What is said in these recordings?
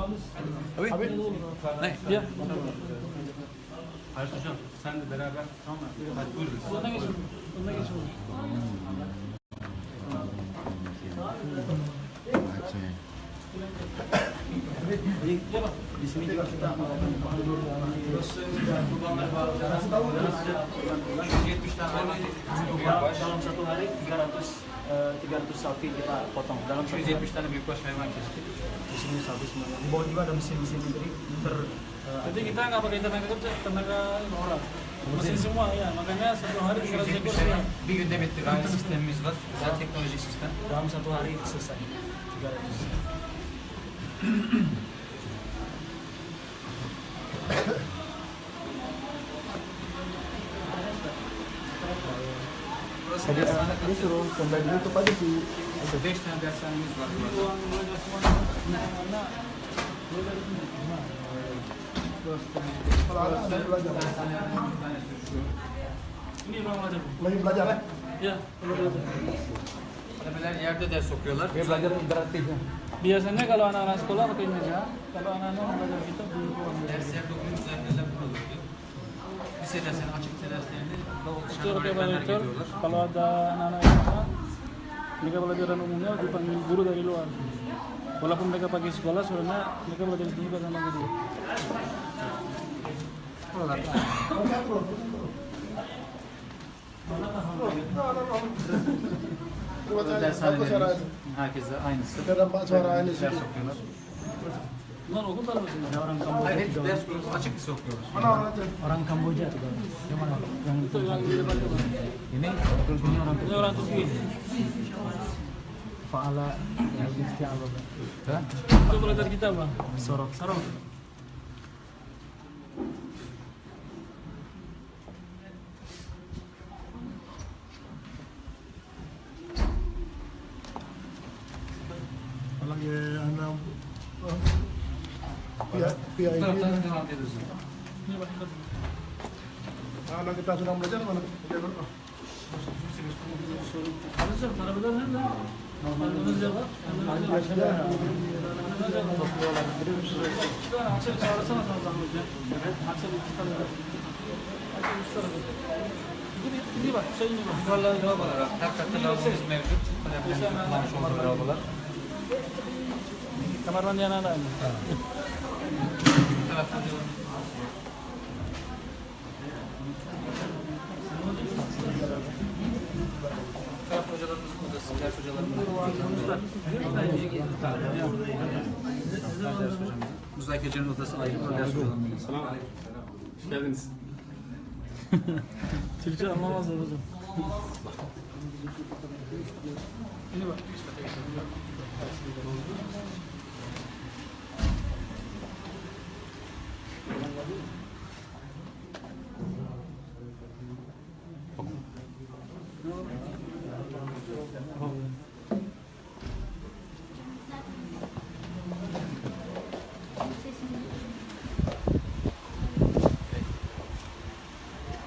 Abi. Ne? Ya. Hayır hocam, sen de beraber. Tamam. Hadi buyurun. Ondan geçin. Ondan geçin. Di sini juga kita dalam satu hari 300 sapi kita potong dalam 270 tane büyükbaş hayvan kestik. di sini sapi semuanya. Di bawah juga ada mesin-mesin ini Jadi kita nggak pakai tenaga kerja, tenaga orang. Mesin semua ya, makanya satu hari 300 ekor sih. Bir günde bitti. Aynı sistemimiz var. Güzel teknolojik sistem. dalam satu hari selesai 300. Burası dershane. Dia suruh kembali YouTube aja sih. 5 tane dershanemiz var burada. Uang belajar semua anak-anak. Kalau anak ada belajar. Ini ruang belajar. Lagi belajar ya? Ya, belajar. Talebeler yerde ders okuyorlar. Dia belajar interaktifnya. Biasanya kalau anak-anak sekolah pakai meja, kalau anak-anak belajar kita di ruang belajar. Dersler dokun üzerinde labur oluyor. Lise dersleri, açık lise derslerinde Itu dışarı pakai öğretmenler monitor. gidiyorlar. Kalau ada anak-anak SMA, mereka pelajaran umumnya dipanggil guru dari luar. Walaupun mereka pakai sekolah, soalnya mereka belajar di juga sama guru. Dershanelerimiz herkese aynısı. Dampak suara ini sih. Ders okuyorlar. Bukan hukum kalau sini. Ada orang Hayır, Kamboja. hepsi ders okuyoruz. Açık lise okuyoruz. Mana orang itu? Orang Kamboja tuh. Yang mana? Yang Itu yang di depan itu. ini ini orang Ini orang Turki. Faala yang isti'ala. Ha? Itu belajar kita bang. Sorok. Sarong. Lagi anak Bu taraftan devam ediyoruz. Ini bang. anak kita sedang belajar mana? Belajar, para belajar kan? Belajar pak. Belajar. Kita hasil suara sana sama ya. Hasil kita. Ini bak, saya ini bak. Yuvarlar lavabolar. Her katta lavabomuz mevcut. Talebelerimiz kullanmış olduğu lavabolar. Kamar mandi anak-anak ini. Bu taraftan devam. Bu taraf hocalarımızın odası. Ders hocalarımızın odası. Müzakerelerin odası ayrı. Ders hocalarımızın odası. Hoş geldiniz. Türkçe anlamazlar hocam. Ini bak.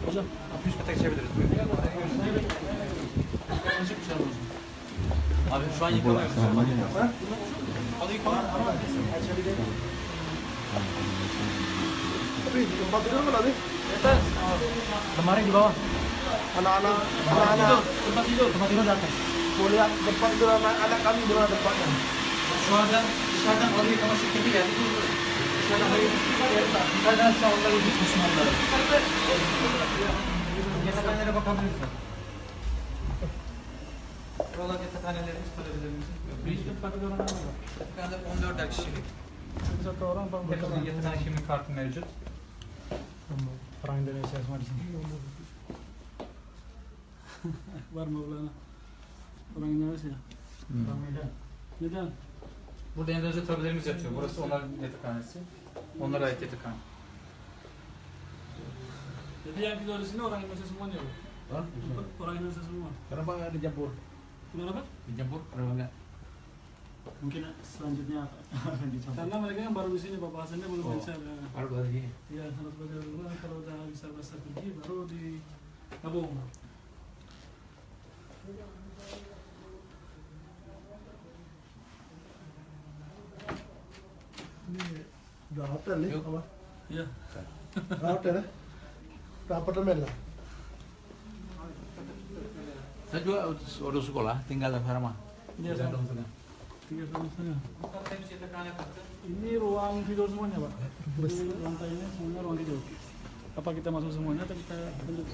Hocam. Üst kata geçebiliriz. Buyurun. Abi şu an yıkamıyoruz. Halı yıkamıyoruz. Tapi di tempat tidur mana nih? Atas. Lemari di bawah. Anak-anak Tempat tidur. tempat tidur di atas. Mau lihat tempat tidur anak kami di mana tempatnya? Şu anda dışarıdan halı yıkama şirketi geldi. Dışarıdan halı yıkama. Dışarıdan sağlıkları gitmiş onları. Yatakhanelere bakabiliriz. Buralar yatakhanelerimiz, talebelerimiz. Di tempat tidur anak-anak. Yatakhanede 14'er kişilik. Satu orang bang Hepsinin yatakhane kimlik kartı mevcut. Orang Indonesia semua di sini. Var Maulana. Orang Indonesia. Orang Medan. Neden? Burada Endonezya talebelerimiz yatıyor. Burası onların yatakhanesi. Onlara ait yatakhane. Jadi yang tidur di sini orang Indonesia semuanya, Bu? Orang Indonesia semua. Kenapa nggak dicampur? Kenapa? Dicampur? Kenapa nggak? Mungkin selanjutnya akan dicampur. Karena mereka yang baru di sini, Pak Hasannya belum lancar. Baru lagi. Iya, harus belajar dulu. Kalau udah bisa bahasa Turki, baru digabung. Ini Udah hotel nih, apa? Iya. Udah hotel ya? Udah apartemen lah. Saya juga udah sekolah, tinggal di Harma. Iya, Di Gadong sana. 3,5. Ini ruang tidur semuanya, Pak. Jadi lantainya semuanya ruang tidur. Apa kita masuk semuanya atau kita lanjut?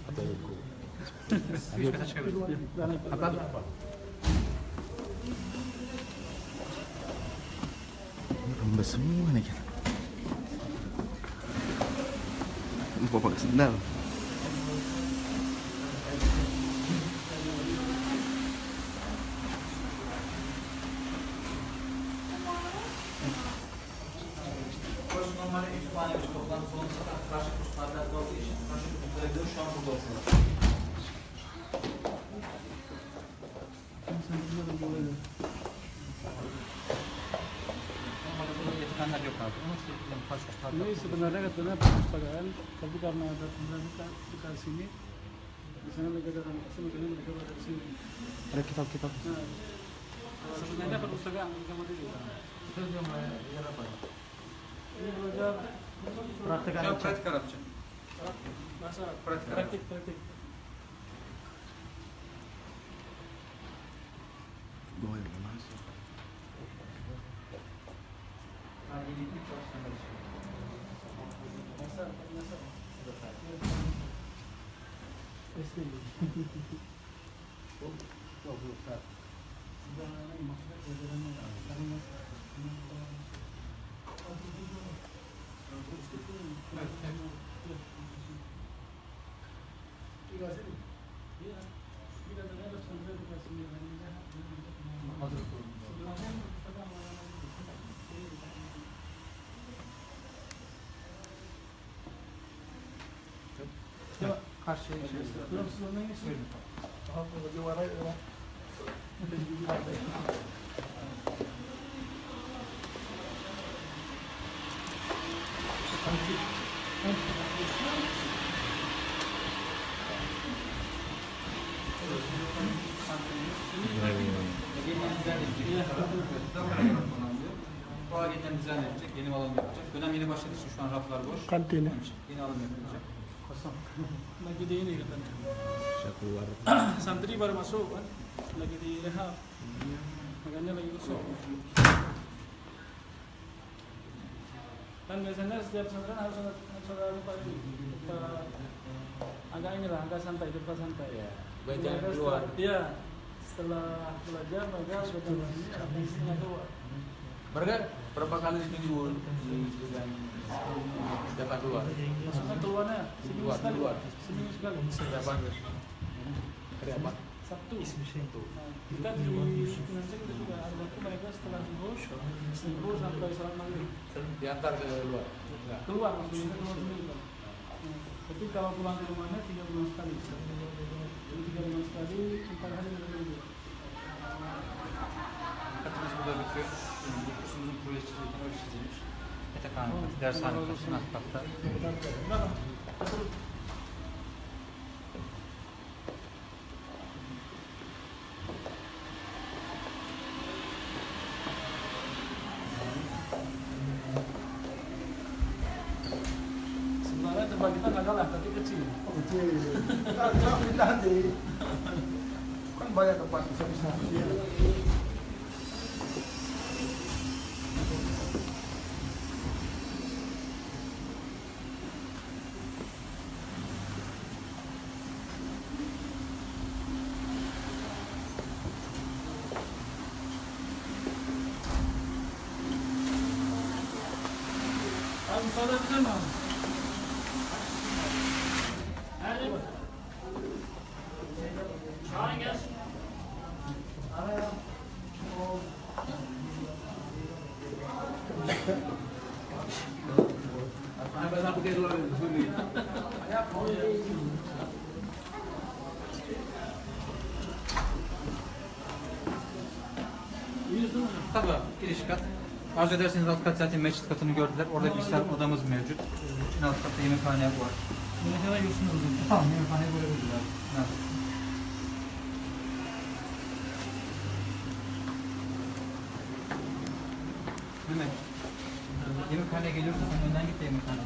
Apa? Rembes semua nih kita. Lupa pakai sendal. Burası normalde kütüphane bir toplantı salonu fakat karşı kurslardan olduğu için karşı kurslardan şu an burada olsunlar. Normalde burada yatıkanlar yok abi. Ama işte yani karşı kurslardan. Ini sebenarnya katanya perpustakaan, tapi karena ada pemerintah di sini, di sana mereka datang ke sini, makanya mereka pada di sini. Ada kitab-kitab. Nah, sebenarnya perpustakaan kamu tadi. Itu dia belajar apa? Ini belajar Praktek Ya Arapça. pratik Arapça. bahasa Praktik. praktik. Gue yang masuk. Nah, ini kelas sampai sini. Bahasa. SD. Oh, belum start. Sudah ini maksudnya pelajarannya karena Iya, kita dengar sampai di kelas 9 Hazır. sebelumnya perpustakaan Coba karşı belum sebelumnya ini sih. Oh, bagi warna ya. Yeniden dizayn edecek. Bu yeniden dizayn edecek. Yeni bir alan yapacak. Dönem yeni başladığı için şu an raflar boş. Kantin ya. Yeni alan yapılacak. Lagi di ini katanya. Saya keluar. Santri baru masuk kan, lagi di rehab. Makanya lagi kosong. Kan biasanya setiap pesantren harus ada lupa ini. Kita agak inilah, agak santai, tempat santai. Ya, Mereka belajar setelah- keluar. Iya, setelah belajar mereka sudah di sini, habis setengah keluar. Mereka berapa kali seminggu dan datang keluar? Maksudnya keluarnya seminggu Keluar, sekali. keluar. Seminggu sekali. Berapa? Hari apa? Sabtu. Nah, kita di Pinangsi kita juga ada waktu mereka setelah zuhur sampai salat maghrib. Diantar ke luar. Enggak. Keluar maksudnya keluar sendiri kan. Nah, tapi kalau pulang ke rumahnya 3 bulan sekali. Jadi 3 bulan sekali 4 hari berminggu. Dikkatimiz burada bitiyor. Bu kursumuzun projesi çizilmiş, öyle çizilmiş. Yatakhane, dershane kursun alt katta. Belakang. Terus. Sebenarnya tempat kita nggak kalah, tapi kecil. Oh, kecil. Kita pindahan di kan banyak tempat bisa-bisa. Misalnya di sana. Ada satu ke luar di sini. Tabii giriş kat. Arzu ederseniz alt kat zaten mescit katını gördüler. Orada bir tane odamız mevcut. En alt katta yemekhane var. Yemekhane yiyorsunuz. Tamam yemekhane görebilirler. Evet. Mehmet. Yemekhaneye geliyorsun, sen önden git de yemekhaneye.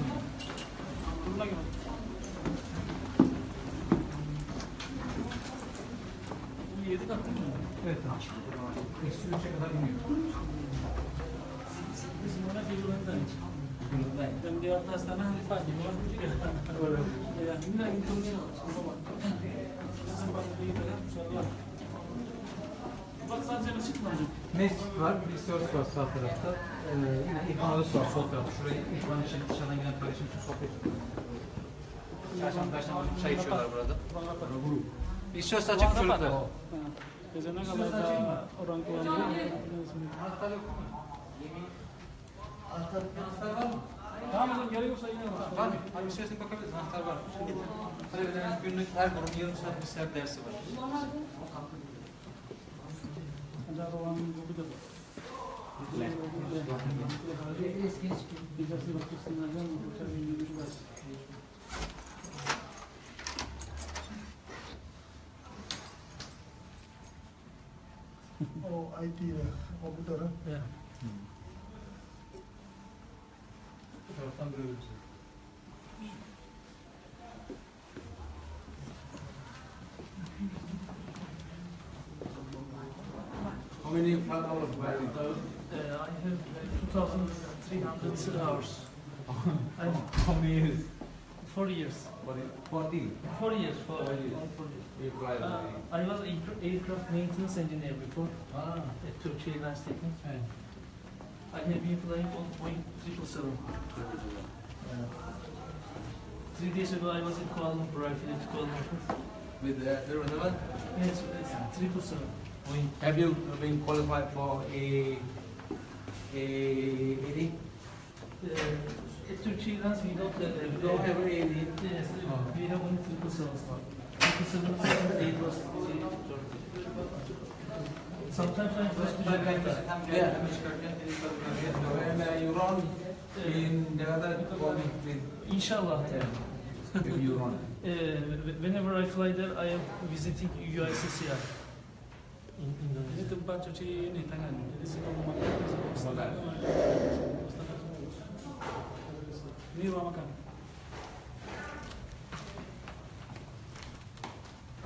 Bununla gibi. Bu 7 kat değil mi? Evet tamam. Eksi 3'e kadar iniyor. Biz buna geliyorlar. Dan di atas tanah lipat di bawah juga. Ya, ini lagi turunnya sempat begitu kan, insyaallah. Bak sadece mescid mi hocam? Mescit var, bir serviс var sağ tarafta. Yine İrfan Odası var sol tarafta. Şurayı İrfan için dışarıdan gelen kardeşim için sohbet ediyorlar. Çarşamba çay içiyorlar burada. Ruang rapat. Bir söz açık çocuklar. Biasanya kalau ada orang tua Anahtar yok mu? Anahtar var mı? Tamam hocam, gerek yoksa yine Var mı? Hadi içerisine bakabiliriz. Anahtar var. Talebelerimiz günlük her grup yarım saat bir saat dersi var. ada ruang komputer. Dikasih waktu setengah jam untuk cari tugas. Oh, IT ya, komputer. Ya. Bu taraftan görebiliriz. How many flat hours do you have? I have 2,300 hours. How many years? 4 years. 40. 4 years. 4 years. You fly I was aircraft maintenance engineer before at Turkey Airlines Technic. I have been flying on Boeing 777. 3 days ago I was in Kuala Lumpur. I flew to Kuala Lumpur. with the 777? Yes, it's 777. Boeing. Have you been qualified for AD? At Turkey Airlines we don't have AD. Yes, we have only 777. 777 Airbus. Sometimes I fly to Jakarta. Yeah. When you run in Jakarta, call me please. Inshallah. If you run. Whenever I fly there, I am visiting UICCR in Indonesia. Ini tempat cuci ini tangan. Jadi sebelum makan, ini ruang makan.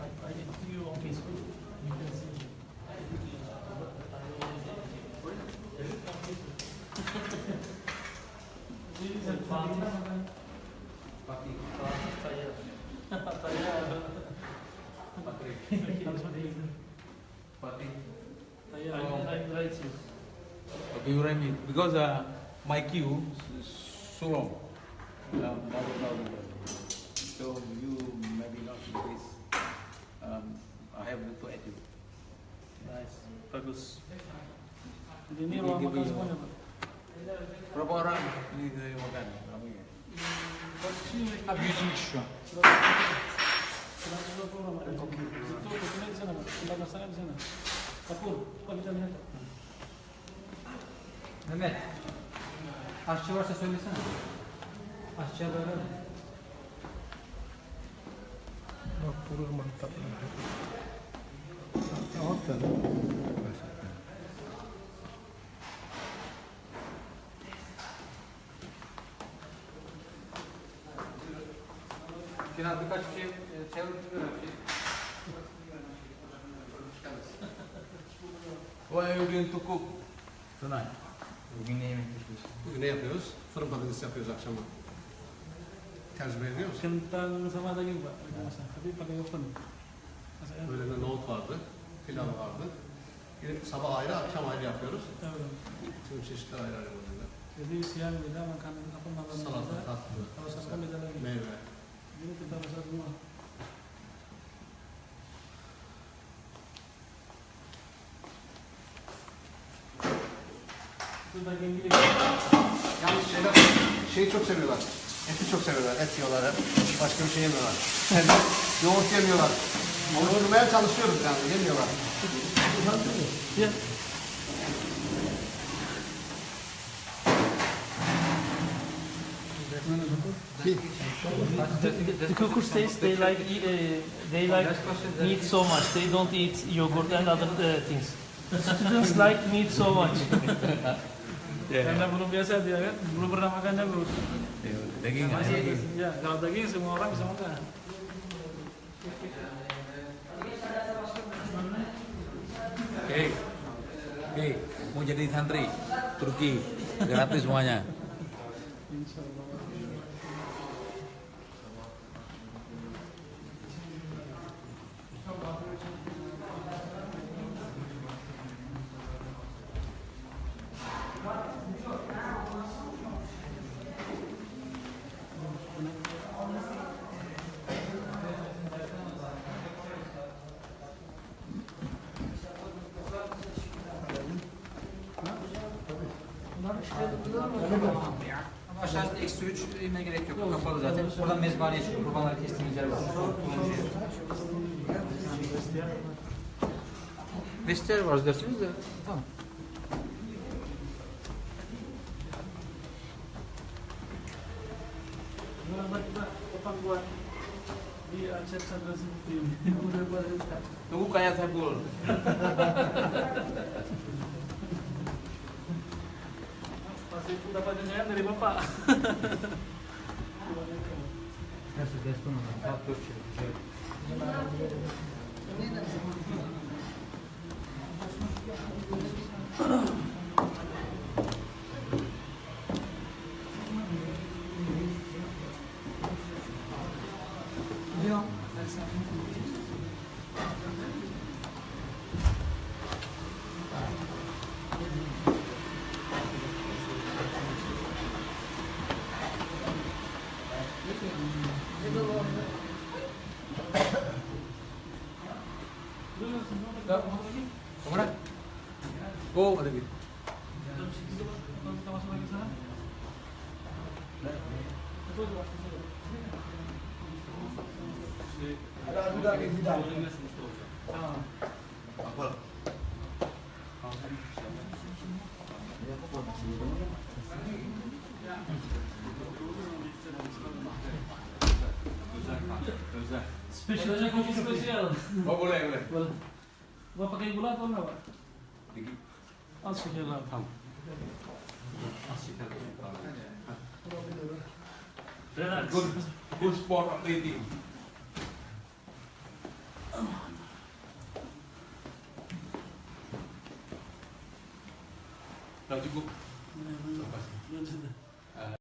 I interview on Facebook. You can see. This is a party. Pati. Pati. I write you. Okay, you write me because my queue is so long. So you maybe not this. I have to add you. Nice. Bagus. Jadi ini ruang makan semuanya, Pak. Berapa orang ini saya makan? Ramai. Abi 100 kişi şu an. 120 orang, Pak. Itu dokumen di sana, Pak. Tempat masaknya di sana. Dapur, Pak, kita lihat. Mehmet. Aşçı varsa söylesene. Aşçıya böyle mi? Dapur mantap. Hotel. Biraz birkaç şey çevirtiyor. What are you going to cook tonight? Bugün ne yemek yapıyorsun? Bugün ne yapıyoruz? Fırın patates yapıyoruz akşama. Tercüme ediyor musun? Kentang sama daging, Pak. Kita masak, tapi pakai oven. Masaknya. Böyle de nohut vardı, pilav vardı. Gidip sabah ayrı, akşam ayrı yapıyoruz. Evet. Tüm çeşitler ayrı ayrı oluyor. Jadi siang beda, makanan apa malam Salata, beda. tatlı, Kalau sarapan beda lagi. meyve. Ini kita masak semua. Itu daging gili. Yalnız şeyi çok seviyorlar. Eti çok seviyorlar. Et yiyorlar hep. Başka bir şey yemiyorlar. Yoğurt yemiyorlar. Onu vurmaya çalışıyoruz yani. Yemiyorlar. Ya. The cookers says they like meat so much. They don't eat yogurt and other things. Students like meat so much. Karena belum biasa dia kan, belum pernah makan jagung. Daging Ya, kalau daging semua orang bisa makan. Oke, mau jadi santri Turki gratis semuanya. Aşağısı eksi 3 inmeye gerek yok. Kapalı zaten. Buradan mezbaneye çıkıyor. Kurbanları kestiğimiz yer var. Vestiyer var dersiniz de. Tamam. Kita potong buat di Aceh Sandra seperti ini. Udah pada Tunggu kayak Saiful. pasti dapat jangan dari bapak. Nasıl destur mu? Saat 4 şey. Kemana? Oh, ada gitu. Kita masuk lagi sana. Ada juga di bidang. Spesialnya kopi spesial. Oh, boleh, boleh. Boleh. Mau pakai gula atau enggak, Pak? Oh, spesial lah. Good sport eating. Udah cukup. Ya, sudah.